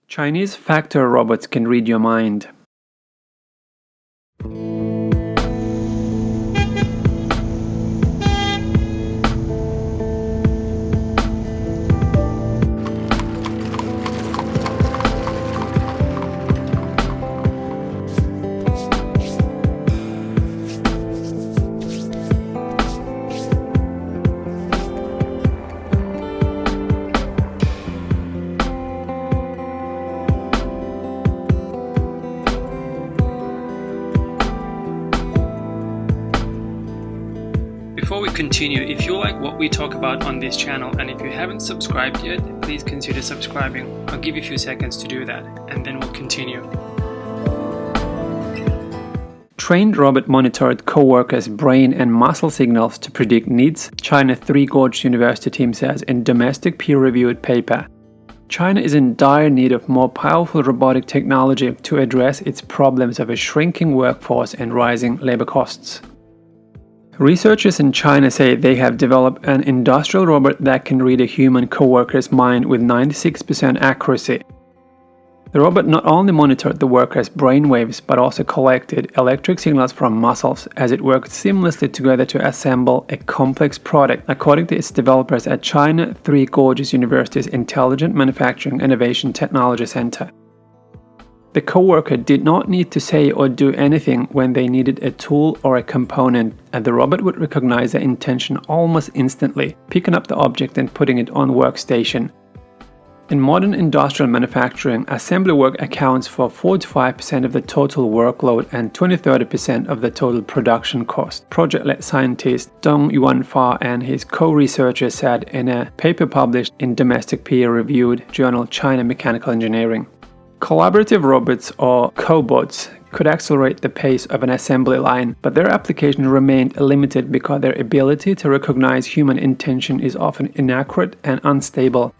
Chinese factory robots can read your mind. Before we continue, if you like what we talk about on this channel and if you haven't subscribed yet, please consider subscribing. I'll give you a few seconds to do that and then we'll continue. Trained robot monitored co-workers' brain and muscle signals to predict needs, China 3 Gorge University team says in domestic peer-reviewed paper. China is in dire need of more powerful robotic technology to address its problems of a shrinking workforce and rising labor costs. Researchers in China say they have developed an industrial robot that can read a human co-worker's mind with 96% accuracy. The robot not only monitored the worker's brainwaves but also collected electric signals from muscles as it worked seamlessly together to assemble a complex product, according to its developers at China 3 Gorges University's Intelligent Manufacturing Innovation Technology Center. The co-worker did not need to say or do anything when they needed a tool or a component, and the robot would recognize their intention almost instantly, picking up the object and putting it on workstation. In modern industrial manufacturing, assembly work accounts for 4–5% of the total workload and 20–30% of the total production cost, project-led scientist Dong Yuanfa and his co-researchers said in a paper published in domestic peer-reviewed journal China Mechanical Engineering. Collaborative robots, or cobots, could accelerate the pace of an assembly line, but their application remained limited because their ability to recognize human intention is often inaccurate and unstable.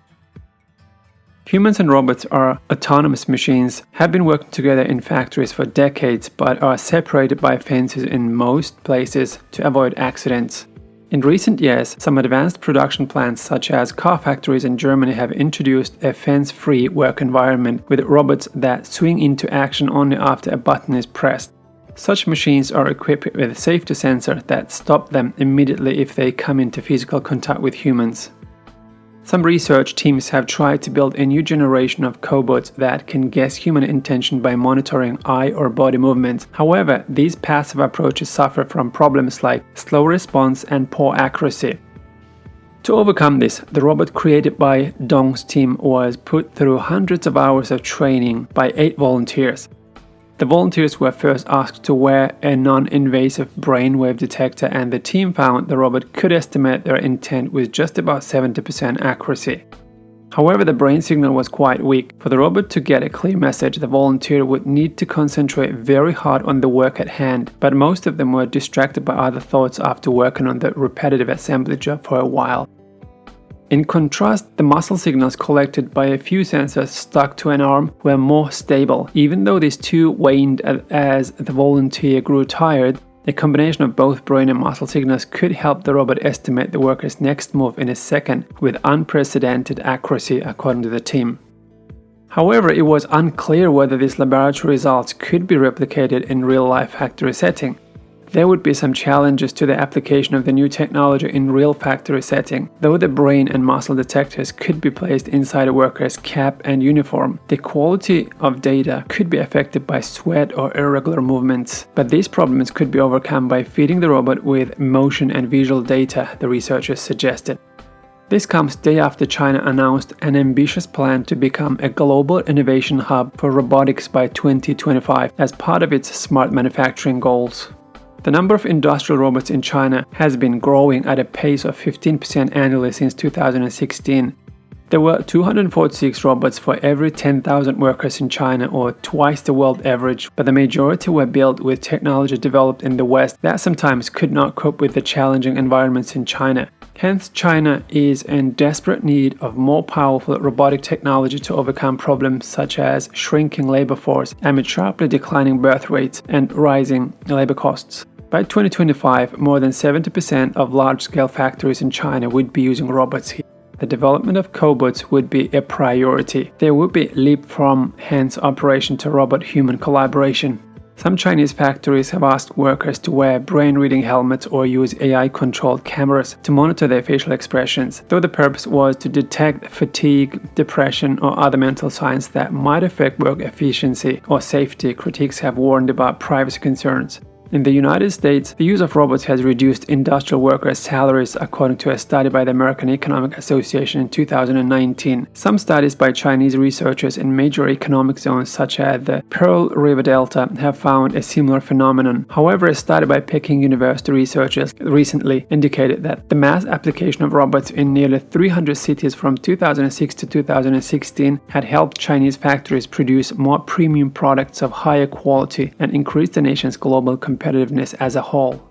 Humans and robots are autonomous machines, have been working together in factories for decades, but are separated by fences in most places to avoid accidents. In recent years, some advanced production plants such as car factories in Germany have introduced a fence-free work environment with robots that swing into action only after a button is pressed. Such machines are equipped with a safety sensor that stops them immediately if they come into physical contact with humans. Some research teams have tried to build a new generation of cobots that can guess human intention by monitoring eye or body movements. However, these passive approaches suffer from problems like slow response and poor accuracy. To overcome this, the robot created by Dong's team was put through hundreds of hours of training by 8 volunteers. The volunteers were first asked to wear a non-invasive brainwave detector, and the team found the robot could estimate their intent with just about 70% accuracy. However, the brain signal was quite weak. For the robot to get a clear message, the volunteer would need to concentrate very hard on the work at hand, but most of them were distracted by other thoughts after working on the repetitive assembly job for a while. In contrast, the muscle signals collected by a few sensors stuck to an arm were more stable. Even though these two waned as the volunteer grew tired, a combination of both brain and muscle signals could help the robot estimate the worker's next move in a second with unprecedented accuracy, according to the team. However, it was unclear whether these laboratory results could be replicated in real-life factory setting. There would be some challenges to the application of the new technology in real factory setting. Though the brain and muscle detectors could be placed inside a worker's cap and uniform, the quality of data could be affected by sweat or irregular movements. But these problems could be overcome by feeding the robot with motion and visual data, the researchers suggested. This comes day after China announced an ambitious plan to become a global innovation hub for robotics by 2025 as part of its smart manufacturing goals. The number of industrial robots in China has been growing at a pace of 15% annually since 2016. There were 246 robots for every 10,000 workers in China, or twice the world average, but the majority were built with technology developed in the West that sometimes could not cope with the challenging environments in China. Hence, China is in desperate need of more powerful robotic technology to overcome problems such as shrinking labor force amid sharply declining birth rates and rising labor costs. By 2025, more than 70% of large-scale factories in China would be using robots here. the development of cobots would be a priority. There would be leap from hands operation to robot-human collaboration. Some Chinese factories have asked workers to wear brain-reading helmets or use AI-controlled cameras to monitor their facial expressions, though the purpose was to detect fatigue, depression, or other mental signs that might affect work efficiency or safety. Critics have warned about privacy concerns. In the United States, the use of robots has reduced industrial workers' salaries, according to a study by the American Economic Association in 2019. Some studies by Chinese researchers in major economic zones such as the Pearl River Delta have found a similar phenomenon. However, a study by Peking University researchers recently indicated that the mass application of robots in nearly 300 cities from 2006 to 2016 had helped Chinese factories produce more premium products of higher quality and increase the nation's global competitiveness as a whole.